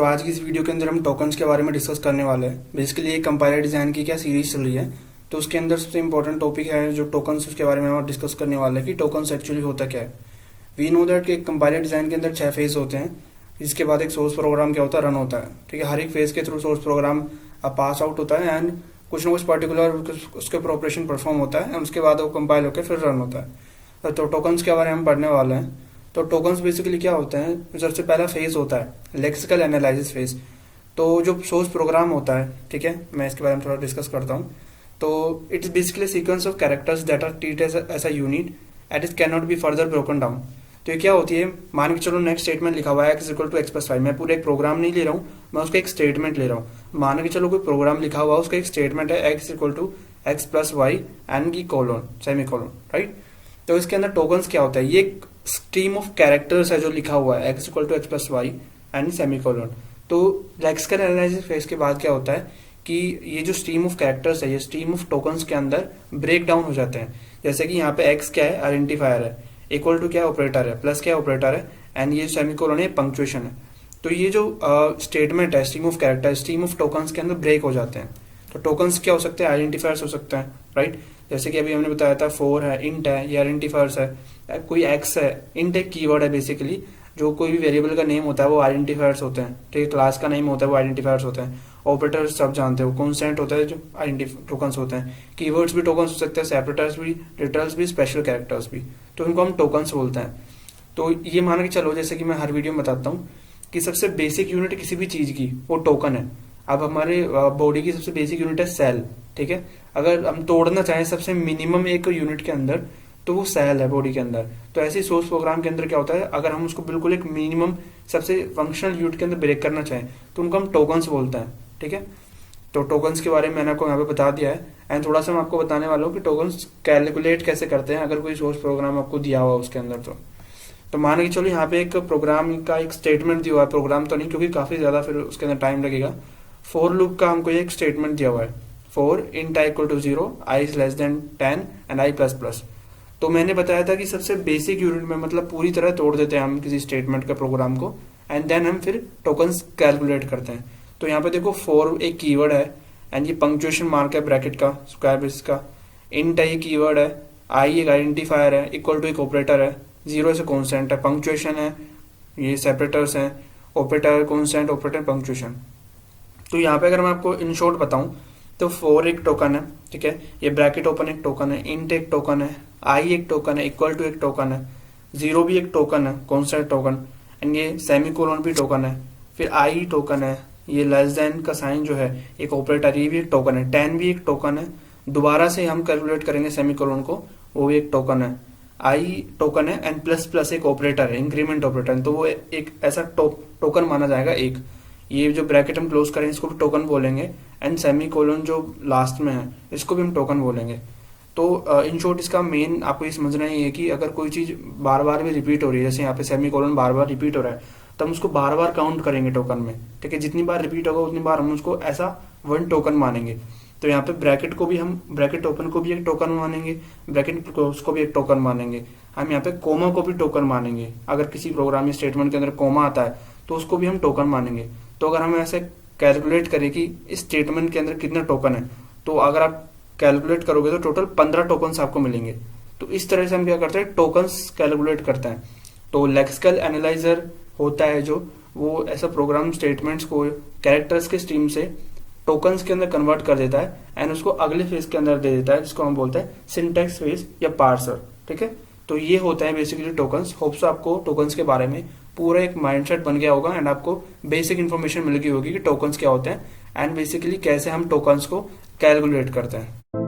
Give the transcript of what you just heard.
आज की इस वीडियो के अंदर हम टोकन्स के बारे में डिस्कस करने वाले हैं। बेसिकली ये कंपाइलर डिजाइन की क्या सीरीज चल रही है, तो उसके अंदर सबसे इंपॉर्टेंट टॉपिक है जो टोकन्स, उसके बारे में हम डिस्कस करने वाले हैं कि टोकन्स एक्चुअली होता क्या है। वी नो दैट कि कंपाइलर डिजाइन के अंदर 6 फेज होते हैं। इसके बाद एक सोर्स प्रोग्राम क्या होता है, रन होता है। ठीक है, हर एक फेज के through source program pass out होता है एंड कुछ ना कुछ पर्टिकुलर उसके ऊपर ऑपरेशन परफॉर्म होता है एंड उसके बाद वो कंपाइल होकर फिर रन होता है। तो टोकन्स के बारे में हम पढ़ने वाले हैं। तो टोकन्स बेसिकली क्या होते हैं, सबसे पहला फेज होता है लेक्सिकल एनालिसिस फेज। तो जो सोर्स प्रोग्राम होता है, ठीक है, मैं इसके बारे में थोड़ा डिस्कस करता हूँ। तो it is basically sequence of characters that are treat as a unit it is can not be further broken down. तो ये क्या होती है, मान के चलो नेक्स्ट स्टेटमेंट लिखा हुआ है x equal to x plus y. मैं पूरे एक प्रोग्राम नहीं ले रहा हूँ, मैं उसका एक स्टेटमेंट ले रहा हूँ। मान के चलो कोई प्रोग्राम लिखा हुआ है, उसका एक स्टेटमेंट है x equal to x plus y and की कोलोन सेमी कोलोन, राइट। तो इसके अंदर टोकन्स क्या होता है, ये एक स्ट्रीम ऑफ कैरेक्टर्स है जो लिखा हुआ है x equal to x plus y and semicolon. तो लेक्सिकल एनालिसिस फेज के बाद क्या होता है कि ये जो स्ट्रीम ऑफ कैरेक्टर्स है, ये स्ट्रीम ऑफ टोकन्स के अंदर ब्रेक डाउन हो जाते हैं। जैसे कि यहाँ पे x क्या है, आइडेंटिफायर है, इक्वल टू क्या है, ऑपरेटर है, प्लस क्या है, ऑपरेटर है, एंड ये सेमीकोलन है, पंक्चुएशन है। तो ये जो स्टेटमेंट है, stream of character, stream of tokens के अंदर ब्रेक हो जाते हैं। तो टोकन्स क्या हो सकते हैं, आइडेंटिफायर्स हो सकते हैं, राइट। जैसे कि अभी हमने बताया था 4 है, इंट है, ये आइडेंटिफायर्स है। कोई एक्स है, इंट एक कीवर्ड है बेसिकली, जो कोई भी वेरिएबल का नेम होता है वो आइडेंटिफायर्स होते हैं। ठीक है, क्लास का नेम होता है वो आइडेंटिफायर्स होते हैं। ऑपरेटर सब जानते हो, कॉन्स्टेंट होता है जो टोकन्स होते हैं। कीवर्ड्स भी टोकन्स हो सकते हैं, सेपरेटर्स भी, लिटरल्स भी, स्पेशल कैरेक्टर्स भी, तो इनको हम टोकन्स बोलते हैं। तो ये मान के चलो, जैसे कि मैं हर वीडियो में बताता हूँ कि सबसे बेसिक यूनिट किसी भी चीज की वो टोकन है। अब हमारे बॉडी की सबसे बेसिक यूनिट है सेल, ठीक है। अगर हम तोड़ना चाहें सबसे मिनिमम एक यूनिट के अंदर, तो वो सेल है बॉडी के अंदर। तो ऐसे ही सोर्स प्रोग्राम के अंदर क्या होता है, अगर हम उसको बिल्कुल एक मिनिमम सबसे फंक्शनल यूनिट के अंदर ब्रेक करना चाहें तो उनको हम टोकन्स बोलते हैं, ठीक है। तो टोकन्स के बारे में मैंने आपको यहाँ पे बता दिया है एंड थोड़ा सा मैं आपको बताने वाला हूँ कि टोकन्स कैलकुलेट कैसे करते हैं अगर कोई सोर्स प्रोग्राम आपको दिया हुआ उसके अंदर। तो मान के चलो यहाँ पे एक प्रोग्राम का एक स्टेटमेंट दिया हुआ है, प्रोग्राम तो नहीं क्योंकि काफी ज्यादा फिर उसके अंदर टाइम लगेगा। फॉर लूप का हमको एक स्टेटमेंट दिया हुआ है, for int i equal to 0, i is less than 10 and i plus plus. तो मैंने बताया था कि सबसे बेसिक यूनिट में मतलब पूरी तरह तोड़ देते हैं हम किसी स्टेटमेंट के प्रोग्राम को एंड देन हम फिर टोकन्स कैलकुलेट करते हैं। तो यहाँ पे देखो फॉर एक कीवर्ड है एंड ये पंक्चुएशन मार्क है ब्रैकेट का, स्क्वायर ब्रेसेस का। इंट है, ये कीवर्ड है, आई एक आइडेंटिफायर है, इक्वल टू एक ऑपरेटर है, 0 से कॉन्स्टेंट है, पंक्चुएशन है, ये सेपरेटर्स हैं, ऑपरेटर कॉन्स्टेंट, ऑपरेटर पंक्चुएशन। तो यहाँ पे अगर मैं आपको इन शॉर्ट बताऊं तो फॉर एक टोकन है, ठीक है, ये ब्रैकेट ओपन एक टोकन है, इंट एक टोकन है, आई एक टोकन है, इक्वल टू एक टोकन है, 0 भी एक टोकन है, कॉन्स्टेंट टोकन, एंड ये सेमीकोलन भी टोकन है, फिर आई टोकन है, ये लेस देन का साइन जो है एक ऑपरेटर, ये भी एक टोकन है, 10 भी एक टोकन है, दोबारा से हम कैलकुलेट करेंगे सेमीकोलन को, वो भी एक टोकन है, आई टोकन है, एंड प्लस प्लस एक ऑपरेटर है, इंक्रीमेंट ऑपरेटर, तो वो एक ऐसा टोकन माना जाएगा एक। ये जो ब्रैकेट हम क्लोज करें इसको भी टोकन बोलेंगे एंड सेमी कोलन जो लास्ट में है इसको भी हम टोकन बोलेंगे। तो इन शॉर्ट इसका मेन आपको ये समझना ही है कि अगर कोई चीज बार बार भी रिपीट हो रही है, जैसे यहाँ पे सेमी कोलन बार बार रिपीट हो रहा है, तो हम उसको बार बार काउंट करेंगे टोकन में, ठीक है। जितनी बार रिपीट होगा उतनी बार हम उसको ऐसा 1 टोकन मानेंगे। तो यहाँ पे ब्रैकेट को भी हम, ब्रैकेट ओपन को भी एक टोकन मानेंगे, ब्रैकेट क्लोज को भी एक टोकन मानेंगे, हम यहाँ पे कोमा को भी टोकन मानेंगे। अगर किसी प्रोग्रामिंग स्टेटमेंट के अंदर कोमा आता है तो उसको भी हम टोकन मानेंगे। तो अगर हम ऐसे कैलकुलेट करें कि इस स्टेटमेंट के अंदर कितने टोकन है, तो अगर आप कैलकुलेट करोगे तो टोटल 15 टोकन्स आपको मिलेंगे। तो इस तरह से हम क्या करते हैं, टोकन्स कैलकुलेट करते हैं। तो लेक्सिकल एनालाइजर होता है जो वो ऐसा प्रोग्राम स्टेटमेंट्स को कैरेक्टर्स के स्ट्रीम से टोकन्स के अंदर कन्वर्ट कर देता है एंड उसको अगले फेज के अंदर दे देता है, जिसको हम बोलते हैं सिंटैक्स फेज या पार्सर, ठीक है। तो ये होता है बेसिकली टोकन्स। होप्स आपको टोकन्स के बारे में पूरा एक माइंडसेट बन गया होगा एंड आपको बेसिक इन्फॉर्मेशन मिल गई होगी कि टोकन्स क्या होते हैं एंड बेसिकली कैसे हम टोकन्स को कैलकुलेट करते हैं।